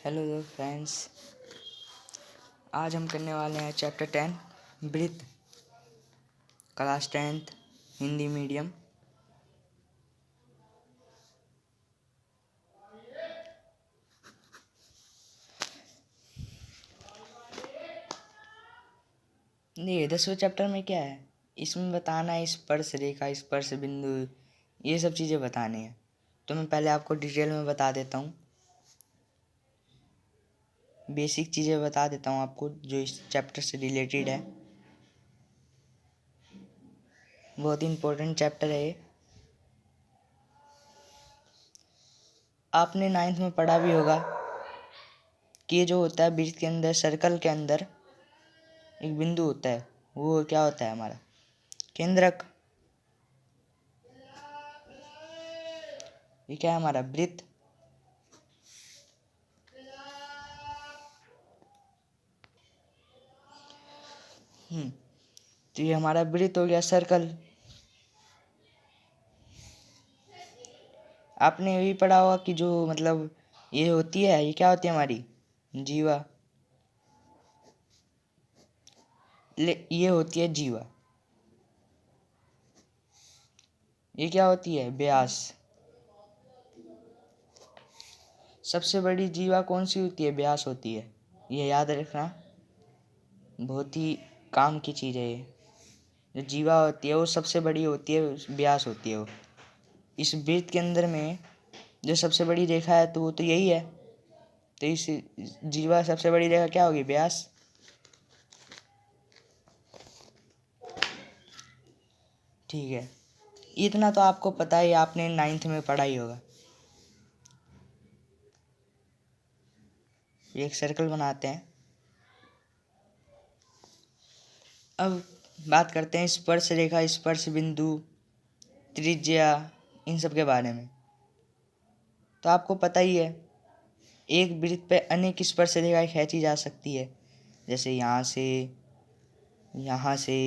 Hello friends, आज हम करने वाले हैं चैप्टर 10 वृत्त, क्लास 10th हिंदी मीडियम। ये 10वें चैप्टर में क्या है, इसमें बताना है स्पर्श रेखा, स्पर्श बिंदु, ये सब चीज़ें बतानी है। तो मैं पहले आपको डिटेल में बता देता हूँ, बेसिक चीज़ें बता देता हूँ आपको जो इस चैप्टर से रिलेटेड है। बहुत ही इम्पोर्टेंट चैप्टर है ये। आपने 9th में पढ़ा भी होगा कि ये जो होता है वृत्त के अंदर, सर्कल के अंदर एक बिंदु होता है, वो क्या होता है, हमारा केंद्रक। ये क्या है, हमारा वृत्त। तो ये हमारा वृत्त हो गया, सर्कल। आपने ये भी पढ़ा होगा कि जो मतलब ये होती है, ये क्या होती है, हमारी जीवा। ये होती है जीवा। ये क्या होती है, व्यास। सबसे बड़ी जीवा कौन सी होती है, व्यास होती है। ये याद रखना, बहुत ही काम की चीज़ है ये। जो जीवा होती है वो सबसे बड़ी होती है, व्यास होती है वो। इस वृत्त के अंदर में जो सबसे बड़ी रेखा है तो वो तो यही है। तो इस जीवा सबसे बड़ी रेखा क्या होगी, व्यास। ठीक है, इतना तो आपको पता ही, आपने 9th में पढ़ा ही होगा। एक सर्कल बनाते हैं। अब बात करते हैं स्पर्श रेखा, स्पर्श बिंदु, त्रिज्या, इन सब के बारे में। तो आपको पता ही है, एक वृत्त पे अनेक स्पर्श रेखाएं खींची जा सकती है। जैसे यहाँ से, यहाँ से,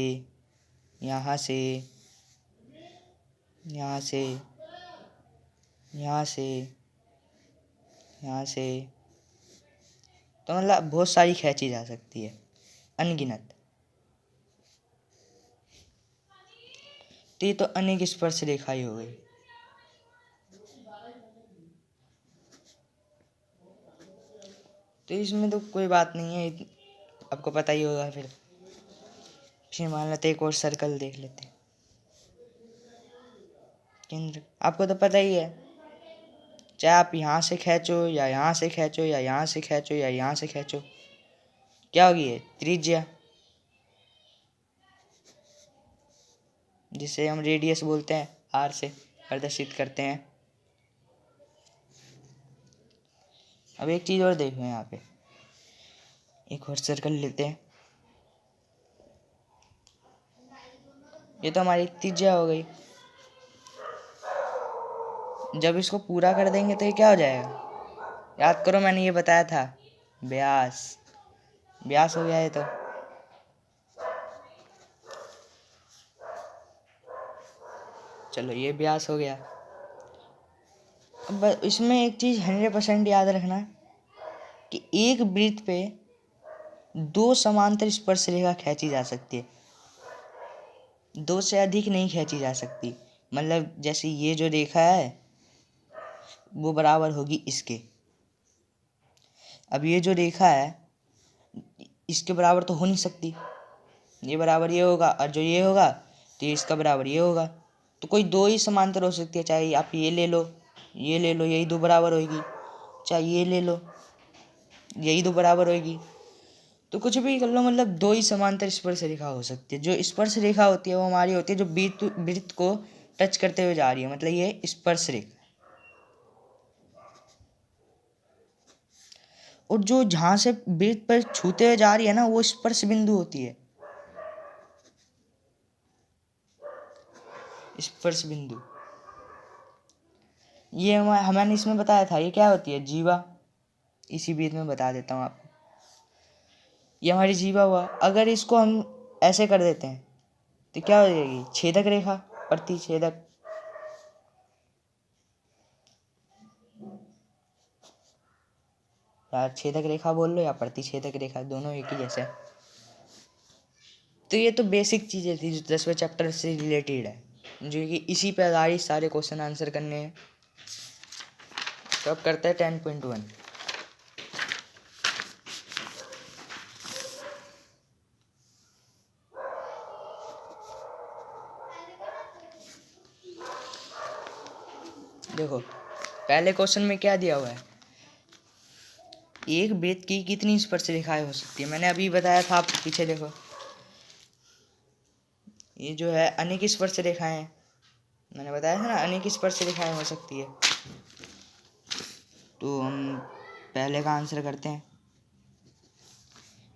यहाँ से, यहाँ से, यहाँ से, यहाँ से, तो मतलब बहुत सारी खींची जा सकती है, अनगिनत। तो ये तो अनेक स्पर्श रेखाएं हो गई। तो इसमें तो कोई बात नहीं है, आपको पता ही होगा। फिर मान लेते एक और सर्कल देख लेते हैं। केंद्र आपको तो पता ही है, चाहे आप यहाँ से खींचो या यहाँ से खींचो या यहाँ से खींचो या यहाँ से खींचो, क्या होगी ये, त्रिज्या, जिसे हम रेडियस बोलते हैं, आर से प्रदर्शित करते हैं। अब एक चीज़ और देखो, यहाँ पे एक और सर्कल लेते हैं। ये तो हमारी त्रिज्या हो गई। जब इसको पूरा कर देंगे तो ये क्या हो जाएगा, याद करो, मैंने ये बताया था, व्यास। व्यास हो गया ये तो। चलो, ये व्यास हो गया। अब इसमें एक चीज़ 100% याद रखना कि एक वृत्त पे 2 समांतर स्पर्श रेखा खींची जा सकती है, 2 से अधिक नहीं खींची जा सकती। मतलब जैसे ये जो रेखा है वो बराबर होगी इसके। अब ये जो रेखा है इसके बराबर तो हो नहीं सकती, ये बराबर ये होगा, और जो ये होगा तो ये इसका बराबर ये होगा। तो कोई 2 ही समांतर हो सकती है, चाहे आप ये ले लो, ये ले लो, यही 2 बराबर होगी, चाहे ये ले लो, यही 2 बराबर होगी। तो कुछ भी कर लो, मतलब 2 ही समांतर स्पर्श रेखा हो सकती है। जो स्पर्श रेखा होती है वो हमारी होती है जो वृत्त को टच करते हुए जा रही है, मतलब ये स्पर्श रेखा। और जो जहाँ से वृत्त पर छूते हुए जा रही है ना, वो स्पर्श बिंदु होती है, स्पर्श बिंदु। ये मैंने इसमें बताया था, ये क्या होती है, जीवा। इसी बीच में बता देता हूँ आपको। ये हमारी जीवा हुआ। अगर इसको हम ऐसे कर देते हैं तो क्या हो जाएगी, छेदक रेखा, प्रतिछेदक। या छेदक रेखा बोल लो या प्रतिछेदक रेखा, दोनों एक ही जैसे हैं। तो ये तो बेसिक चीज़ें थी जो 10वें चैप्टर से रिलेटेड है, जो कि इसी पे आधारित सारे क्वेश्चन आंसर करने हैं। तो अब करते हैं 10.1। देखो पहले क्वेश्चन में क्या दिया हुआ है, एक वृत्त की कितनी स्पर्श रेखाएं हो सकती है। मैंने अभी बताया था आपको, पीछे देखो, ये जो है अनेक स्पर्श रेखाएं हैं। मैंने बताया था ना अनेक स्पर्श रेखाएं हो सकती है। तो हम पहले का आंसर करते हैं।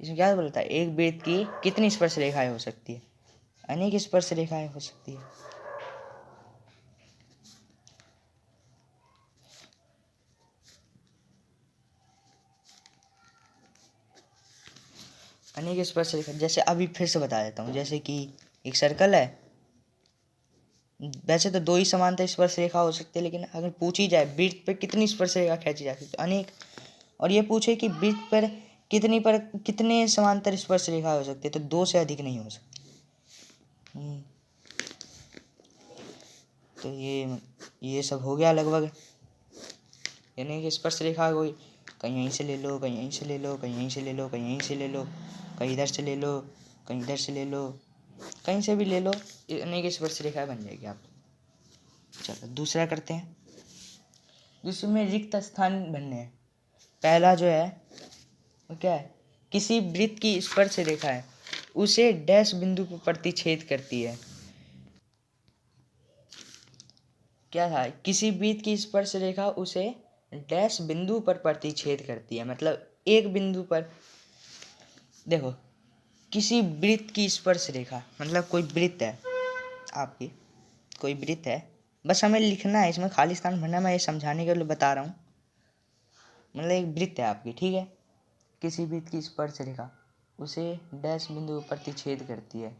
इसमें क्या बोलता है, एक वृत्त की कितनी स्पर्श रेखाएं हो सकती है, अनेक स्पर्श रेखाएं हो सकती है। अनेक स्पर्श रेखा, जैसे अभी फिर से बता देता हूँ, जैसे कि एक सर्कल है, वैसे तो 2 ही समांतर स्पर्श रेखा हो सकती है, लेकिन अगर पूछी जाए वृत्त पर कितनी स्पर्श रेखा खींची जा सकती है, तो अनेक। और ये पूछे कि वृत्त पर कितने समांतर स्पर्श रेखा हो सकती है, तो 2 से अधिक नहीं हो सकती। तो ये सब हो गया लगभग, यानी कि स्पर्श रेखा हो गई। कहीं यहीं से ले लो, कहीं यहीं से ले लो, कहीं यहीं से ले लो, कहीं यहीं से ले लो, कहीं इधर से ले लो, कहीं इधर से ले लो, कहीं से भी ले लो, अनेक स्पर्श रेखा बन जाएगी आप। चलो दूसरा करते हैं। दूसरे में रिक्त स्थान बनने हैं। पहला जो है वो क्या है, किसी वृत्त की स्पर्श रेखा है उसे डैश बिंदु पर प्रतिच्छेद करती है। क्या था, किसी वृत्त की स्पर्श रेखा उसे डैश बिंदु पर प्रतिच्छेद करती है, मतलब एक बिंदु पर। देखो किसी वृत्त की स्पर्श रेखा मतलब कोई वृत्त है आपकी, कोई वृत्त है, बस हमें लिखना है, इसमें खाली स्थान भरना, मैं ये समझाने के लिए बता रहा हूँ। मतलब एक वृत्त है आपकी, ठीक है, किसी वृत्त की स्पर्श रेखा उसे डैश बिंदु पर प्रतिच्छेद करती है।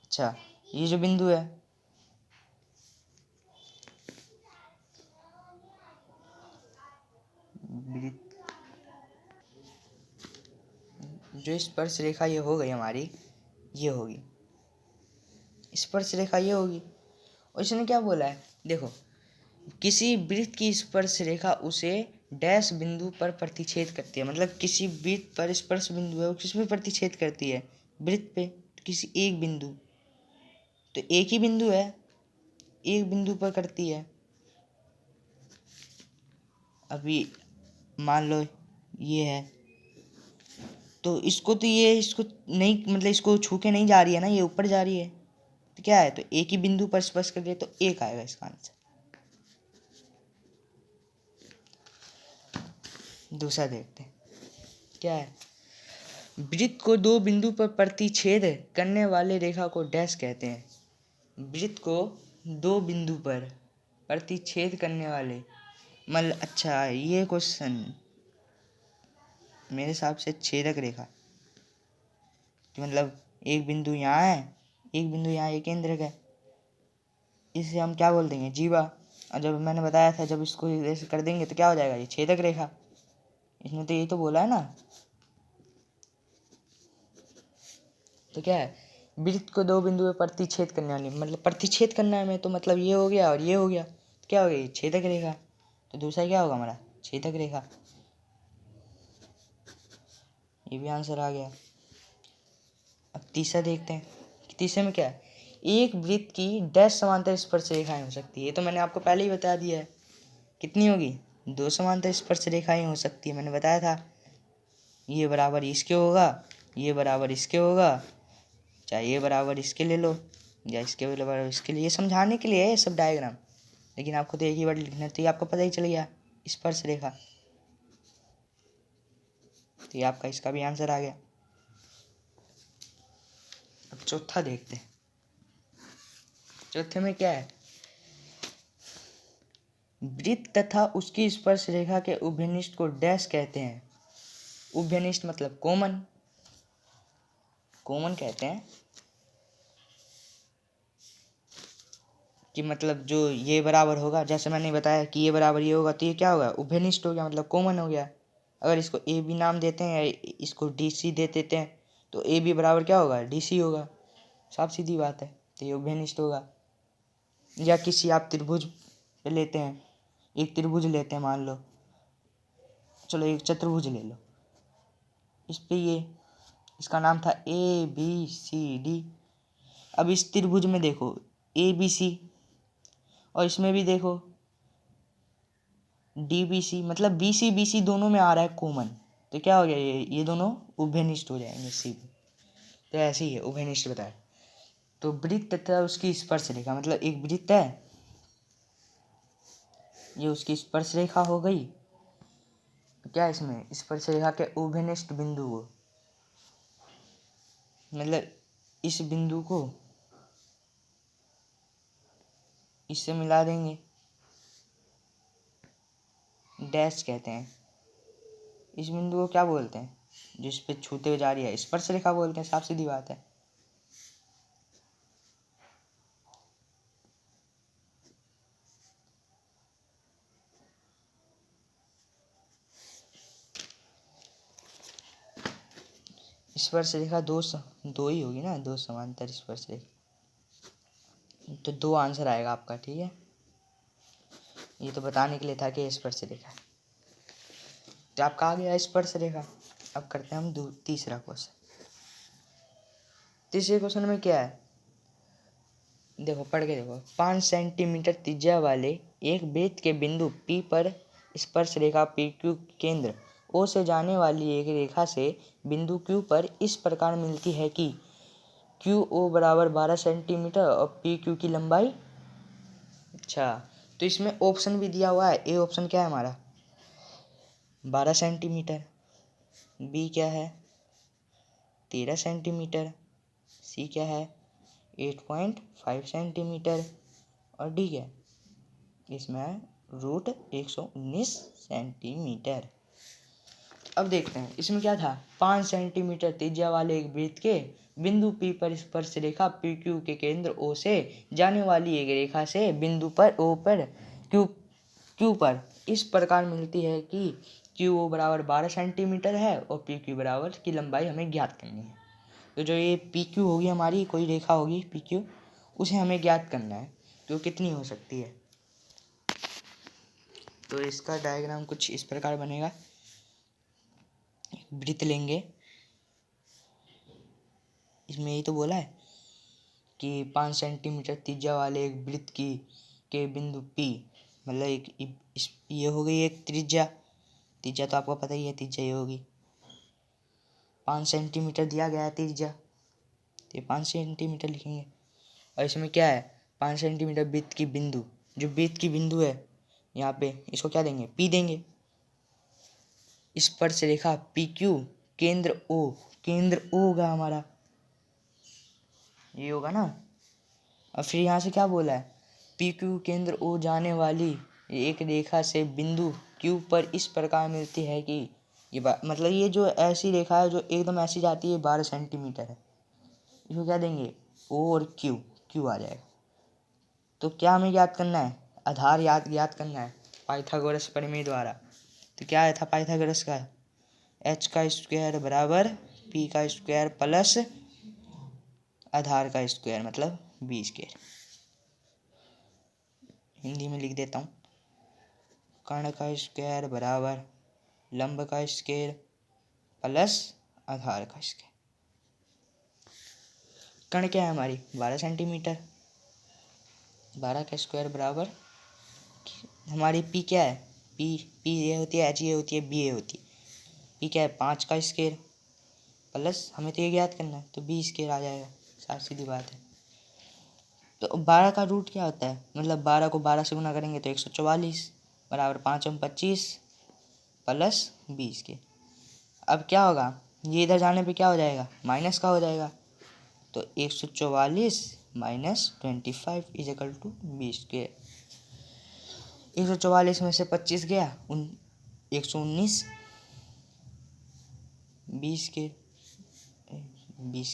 अच्छा, ये जो बिंदु है, वृत्त जो स्पर्श रेखा ये हो गई हमारी, ये होगी स्पर्श रेखा, ये होगी। और इसने क्या बोला है, देखो किसी वृत्त की स्पर्श रेखा उसे डैश बिंदु पर प्रतिच्छेद करती है, मतलब किसी वृत्त पर स्पर्श बिंदु है वो किस पे प्रतिच्छेद करती है, वृत्त पे, किसी एक बिंदु। तो एक ही बिंदु है, एक बिंदु पर करती है। अभी मान लो ये है, तो इसको नहीं, मतलब इसको छू के नहीं जा रही है ना, ये ऊपर जा रही है, तो क्या है, तो एक ही बिंदु पर स्पर्श कर रही है, तो एक आएगा इसका आंसर। दूसरा देखते हैं क्या है, वृत्त को 2 बिंदु पर प्रतिच्छेद करने वाले रेखा को डैश कहते हैं। वृत्त को 2 बिंदु पर प्रतिच्छेद करने वाले, मतलब अच्छा ये क्वेश्चन मेरे हिसाब से छेदक रेखा, कि मतलब एक बिंदु यहाँ है, एक बिंदु यहाँ, एक केंद्रक है, इसे हम क्या बोल देंगे, जीवा। और जब मैंने बताया था जब इसको ऐसे कर देंगे तो क्या हो जाएगा, ये छेदक रेखा। इसने तो यही तो बोला है ना। तो क्या है, वृत्त को 2 बिंदु पे प्रतिच्छेद करने वाली, मतलब प्रतिच्छेद करना है में, तो मतलब ये हो गया और ये हो गया, तो क्या हो गया, ये छेदक रेखा। तो दूसरा क्या होगा हमारा, छेदक रेखा। ये भी आंसर आ गया। अब तीसरा देखते हैं कि तीसरे में क्या है, एक वृत्त की डैश समांतर स्पर्श रेखाएं हो सकती है। ये तो मैंने आपको पहले ही बता दिया है, कितनी होगी, 2 समांतर स्पर्श रेखाएं हो सकती है, मैंने बताया था। ये बराबर इसके होगा, ये बराबर इसके होगा, चाहे ये बराबर इसके ले लो या इसके बराबर इसके लिए, ये समझाने के लिए है ये सब डायग्राम, लेकिन आपको तो एक ही वर्ड लिखना है, तो ये आपको पता ही चल गया, स्पर्श रेखा। तो ये आपका इसका भी आंसर आ गया। अब चौथा देखते हैं। चौथे में क्या है, वृत्त तथा उसकी स्पर्श रेखा के उभयनिष्ठ को डैश कहते हैं। उभयनिष्ठ मतलब कॉमन, कॉमन कहते हैं, कि मतलब जो ये बराबर होगा, जैसे मैंने बताया कि ये बराबर ये होगा, तो ये क्या होगा, उभयनिष्ठ हो गया, मतलब कॉमन हो गया। अगर इसको ए बी नाम देते हैं या इसको डी सी दे देते हैं तो ए बी बराबर क्या होगा, डी सी होगा। साफ सीधी बात है, तो ये उभयनिष्ठ होगा। या किसी आप त्रिभुज लेते हैं, एक त्रिभुज लेते हैं मान लो, चलो एक चतुर्भुज ले लो, इस पे ये इसका नाम था ए बी सी डी। अब इस त्रिभुज में देखो ए बी सी और इसमें भी देखो डी बी सी, मतलब बी सी दोनों में आ रहा है कॉमन, तो क्या हो गया, ये दोनों उभयनिष्ठ हो जाएंगे सी। तो ऐसे ही है उभयनिष्ठ बताया। तो वृत्त तथा उसकी स्पर्श रेखा, मतलब एक वृत्त है, ये उसकी स्पर्श रेखा हो गई, क्या इसमें स्पर्श रेखा के उभयनिष्ठ बिंदु को, मतलब इस बिंदु को इससे मिला देंगे, डैश कहते हैं। इस बिंदु को क्या बोलते हैं, जिस पे छूते हुए जा रही है, स्पर्श रेखा बोलते हैं। साफ सीधी बात है। स्पर्श रेखा दो ही होगी ना, दो समांतर स्पर्श रेखा। तो दो आंसर आएगा आपका, ठीक है। ये तो बताने के लिए था कि स्पर्श रेखा, तो आपका आ गया स्पर्श रेखा। अब करते हैं हम तीसरा क्वेश्चन। तीसरे क्वेश्चन में क्या है, देखो पढ़ के देखो। 5 सेंटीमीटर त्रिज्या वाले एक वृत्त के बिंदु P पर स्पर्श रेखा PQ केंद्र O से जाने वाली एक रेखा से बिंदु Q पर इस प्रकार मिलती है कि QO बराबर 12 सेंटीमीटर और PQ की लंबाई। अच्छा, तो इसमें ऑप्शन भी दिया हुआ है। ए ऑप्शन क्या है हमारा, 12 सेंटीमीटर, बी क्या है 13 सेंटीमीटर, सी क्या है 8.5 सेंटीमीटर और डी क्या है, इसमें है √119 सेंटीमीटर। अब देखते हैं इसमें क्या था, 5 सेंटीमीटर त्रिज्या वाले एक वृत्त के बिंदु P पर स्पर्श रेखा PQ के केंद्र O से जाने वाली एक रेखा से बिंदु पर O पर Q पर इस प्रकार मिलती है कि QO बराबर 12 सेंटीमीटर है और PQ बराबर की लंबाई हमें ज्ञात करनी है। तो जो ये PQ होगी हमारी, कोई रेखा होगी PQ, उसे हमें ज्ञात करना है, तो कितनी हो सकती है। तो इसका डायग्राम कुछ इस प्रकार बनेगा। वृत्त लेंगे, इसमें यही तो बोला है कि 5 सेंटीमीटर त्रिज्या वाले एक वृत्त की के बिंदु P, मतलब ये हो गई एक त्रिज्या तो आपको पता ही है त्रिज्या ये होगी। 5 सेंटीमीटर दिया गया है त्रिज्या, तो ये 5 सेंटीमीटर लिखेंगे। और इसमें क्या है, 5 सेंटीमीटर वृत्त की बिंदु, जो वृत्त की बिंदु है यहाँ पे, इसको क्या देंगे, P देंगे। स्पर्श रेखा PQ केंद्र O होगा हमारा, ये होगा ना। और फिर यहाँ से क्या बोला है, PQ केंद्र O जाने वाली एक रेखा से बिंदु Q पर इस प्रकार मिलती है कि ये मतलब ये जो ऐसी रेखा है जो एकदम ऐसी जाती है 12 सेंटीमीटर है, इसको क्या देंगे O और Q आ जाएगा। तो क्या हमें याद करना है, आधार याद करना है पाइथागोरस प्रमेय द्वारा। तो क्या आया था पाइथागोरस का, h का स्क्वायर बराबर p का स्क्वायर प्लस आधार का स्क्वायर मतलब b स्क्वायर। हिंदी में लिख देता हूँ, कर्ण का स्क्वायर बराबर लंब का स्क्वायर प्लस आधार का स्क्वायर। कर्ण क्या है हमारी 12 सेंटीमीटर, 12 का स्क्वायर बराबर हमारी p क्या है, p ये होती है, h ये होती है, b ये होती है। p क्या है 5 का स्क्वायर प्लस, हमें तो ये ज्ञात करना है, तो b स्क्वायर आ जाएगा। साफ सीधी बात है। तो 12 का रूट क्या होता है, मतलब 12 को 12 से गुना करेंगे तो 144 बराबर 5 और 25 प्लस 20 के। अब क्या होगा, ये इधर जाने पे क्या हो जाएगा, माइनस का हो जाएगा। तो 144 माइनस 25 इज इक्वल टू 20 के। 144 में से 25 गया 119, 20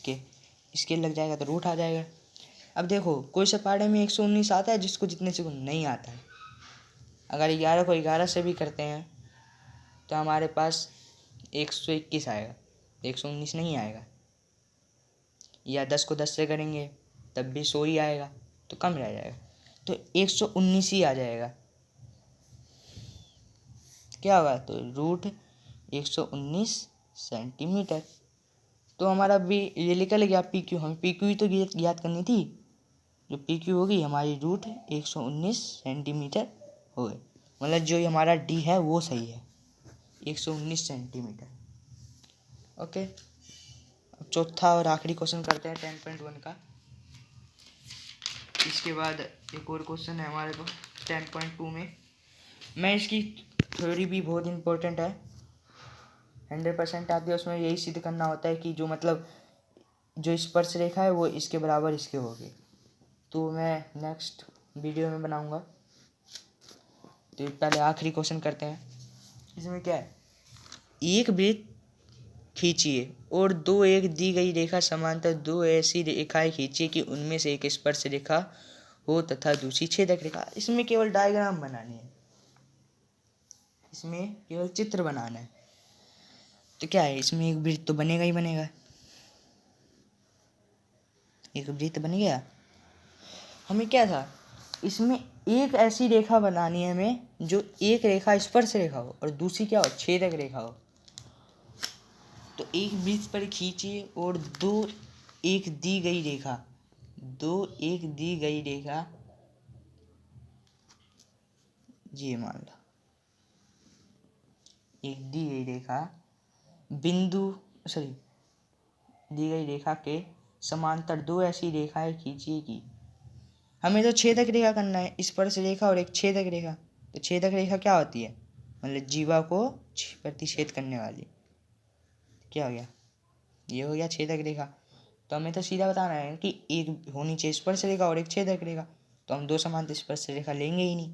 के इसके लग जाएगा तो रूट आ जाएगा। अब देखो कोई सा पारे में 119 आता है, जिसको जितने से नहीं आता है। अगर 11 को 11 से भी करते हैं तो हमारे पास 121 आएगा, 119 नहीं आएगा। या 10 को 10 से करेंगे तब भी 100 ही आएगा, तो कम रह जाएगा, तो 119 ही आ जाएगा। क्या होगा? तो रूट 119 सेंटीमीटर। तो हमारा भी ये निकल गया पी क्यू। हमें पी क्यू ही तो ज्ञात करनी थी। जो पी क्यू होगी हमारी रूट 119 सेंटीमीटर हो गए। मतलब जो हमारा डी है वो सही है, 119 सेंटीमीटर। ओके, अब चौथा और आखिरी क्वेश्चन करते हैं 10.1 का। इसके बाद एक और क्वेश्चन है हमारे पास 10.2 में। मैं इसकी थ्योरी भी बहुत इंपॉर्टेंट है, 100% आती है। उसमें यही सिद्ध करना होता है कि जो मतलब जो स्पर्श रेखा है वो इसके बराबर इसके होगी। तो मैं नेक्स्ट वीडियो में बनाऊंगा। तो पहले आखिरी क्वेश्चन करते हैं। इसमें क्या है, एक वृत्त खींचिए और दो एक दी गई रेखा समांतर दो ऐसी रेखाएं खींचिए कि उनमें से एक स्पर्श रेखा हो तथा दूसरी छेदक रेखा। इसमें केवल डायग्राम बनानी है, इसमें केवल चित्र बनाना है। तो क्या है, इसमें एक वृत्त तो बनेगा ही बनेगा, एक वृत्त बन गया। हमें क्या था, इसमें एक ऐसी रेखा बनानी है हमें जो एक रेखा स्पर्श रेखा हो और दूसरी क्या हो, छेदक रेखा हो। तो एक वृत्त पर खींचिए और दो एक दी गई रेखा, दो एक दी गई रेखा, ये मान लो एक दी गई रेखा बिंदु सॉरी दी गई रेखा के समांतर दो ऐसी रेखाएं खींचिए कि हमें तो छेदक रेखा करना है, स्पर्श रेखा और एक छेदक रेखा। तो छेदक रेखा क्या होती है, मतलब जीवा को प्रतिच्छेद करने वाली। क्या हो गया, ये हो गया छेदक रेखा। तो हमें तो सीधा बताना है कि एक होनी चाहिए स्पर्श रेखा और एक छेदक रेखा। तो हम दो समांतर स्पर्श रेखा लेंगे ही नहीं,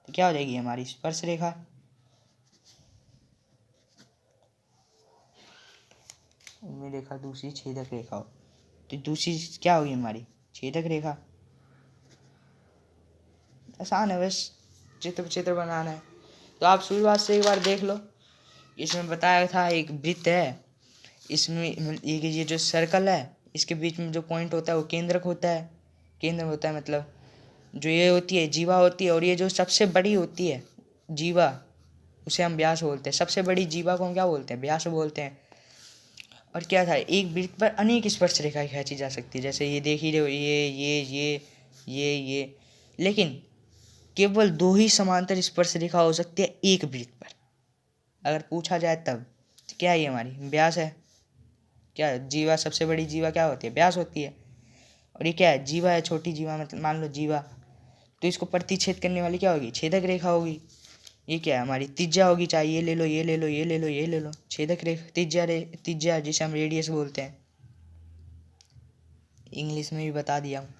तो क्या हो जाएगी हमारी स्पर्श रेखा। इनमें रेखा दूसरी छेदक रेखा हो तो दूसरी क्या होगी हमारी छेदक रेखा। आसान है, बस चित्र चित्र बनाना है। तो आप शुरुआत से एक बार देख लो। इसमें बताया था एक वृत्त है, इसमें ये जो सर्कल है इसके बीच में जो पॉइंट होता है वो केंद्रक होता है। केंद्र होता है मतलब जो ये होती है जीवा होती है, और ये जो सबसे बड़ी होती है जीवा उसे हम व्यास बोलते हैं। सबसे बड़ी जीवा को हम क्या बोलते हैं, व्यास बोलते हैं। और क्या था, एक वृत्त पर अनेक स्पर्श रेखाएं खींची जा सकती है, जैसे ये देख ही रहे हो, ये। लेकिन केवल दो ही समांतर स्पर्श रेखा हो सकती है एक वृत्त पर, अगर पूछा जाए तब। तो क्या ये हमारी व्यास है। क्या जीवा, सबसे बड़ी जीवा क्या होती है, व्यास होती है। और ये क्या है, जीवा है, छोटी जीवा मतलब मान लो जीवा। तो इसको प्रतिच्छेद करने वाली क्या होगी, छेदक रेखा होगी। ये क्या है हमारी त्रिज्या होगी, चाहे ये ले लो, ये ले लो, ये ले लो, ये ले लो। छेदक रेखा त्रिज्या जिसे हम रेडियस बोलते हैं, इंग्लिश में भी बता दिया हूँ।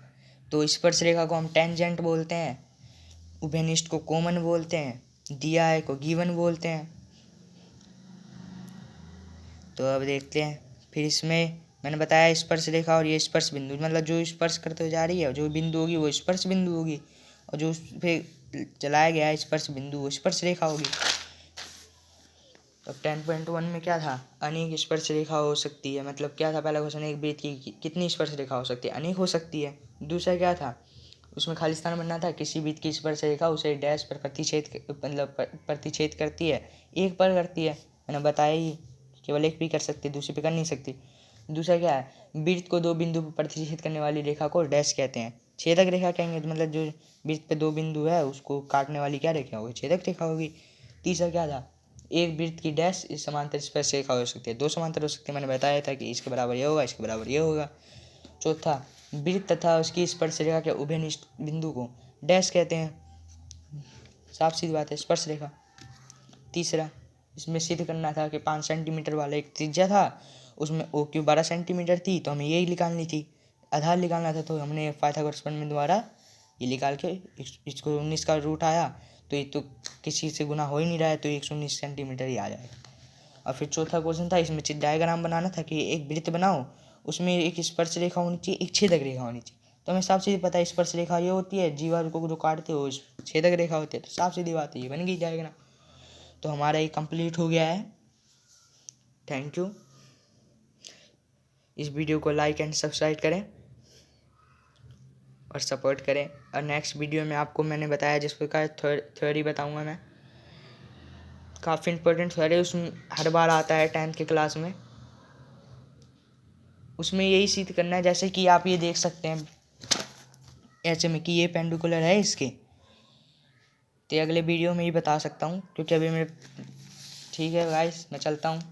तो स्पर्श रेखा को हम टेंजेंट बोलते हैं, उभयनिष्ठ को कॉमन बोलते हैं, दिया है को गिवन बोलते हैं। तो अब देखते हैं फिर इसमें मैंने बताया स्पर्श रेखा और ये स्पर्श बिंदु, मतलब जो स्पर्श करते जा रही है जो बिंदु होगी वो स्पर्श बिंदु होगी, और जो फिर चलाया गया है स्पर्श बिंदु वो स्पर्श रेखा होगी। तो 10.1 में क्या था, अनेक स्पर्श रेखा हो सकती है। मतलब क्या था, पहला क्वेश्चन, एक वृत्त की कितनी स्पर्श रेखा हो सकती है, अनेक हो सकती है। दूसरा क्या था, उसमें खाली स्थान बनना था, किसी वृत्त की स्पर्श रेखा उसे डैश पर प्रतिच्छेद करती है, एक पर करती है। मैंने बताया ही, केवल एक भी कर सकती है, दूसरी पे कर नहीं सकती। दूसरा क्या है, वृत्त को दो बिंदु पर प्रतिच्छेद करने वाली रेखा को डैश कहते हैं। छेदक रेखा कहेंगे तो मतलब जो वृत्त पे दो बिंदु है उसको काटने वाली क्या रेखा होगी, छेदक रेखा होगी। तीसरा क्या था, एक वृत्त की डैश इस समांतर स्पर्श रेखा हो सकती है, दो समांतर हो सकती है। मैंने बताया था कि इसके बराबर ये होगा, इसके बराबर ये होगा। चौथा, वृत्त तथा उसकी स्पर्श रेखा के उभयनिष्ठ बिंदु को डैश कहते हैं, साफ सीधी बात है, स्पर्श रेखा। तीसरा, इसमें सिद्ध करना था कि 5 सेंटीमीटर वाला एक त्रिज्या था, उसमें ओ क्यू 12 सेंटीमीटर थी, तो हमें यही निकालनी थी, आधार निकालना था। तो हमने पाइथागोरस प्रमेय द्वारा ये निकाल के इसको 19 का रूट आया, तो ये तो किसी से गुना हो ही नहीं रहा है, तो 119 सेंटीमीटर ही आ जाएगा। और फिर चौथा क्वेश्चन था, इसमें डायग्राम बनाना था कि एक वृत्त बनाओ, उसमें एक स्पर्श रेखा होनी चाहिए, एक छेदक रेखा होनी चाहिए। तो हमें साफ सीधी पता है स्पर्श रेखा ये होती है, जीवा को जो काटते हो छेदक रेखा होती है, तो साफ सीधी बात है ये बन गई डायग्राम। तो हमारा ये कंप्लीट हो गया है। Thank you. इस वीडियो को लाइक एंड सब्सक्राइब करें और सपोर्ट करें। और नेक्स्ट वीडियो में आपको मैंने बताया जिस प्रकार थ्योरी बताऊंगा मैं, काफ़ी इंपॉर्टेंट थ्योरी, उसमें हर बार आता है 10th के क्लास में। उसमें यही सिद्ध करना है, जैसे कि आप ये देख सकते हैं ऐसे में कि ये पेंडिकुलर है इसके, तो अगले वीडियो में ही बता सकता हूँ, क्योंकि अभी मैं ठीक है गाइस, मैं चलता हूँ।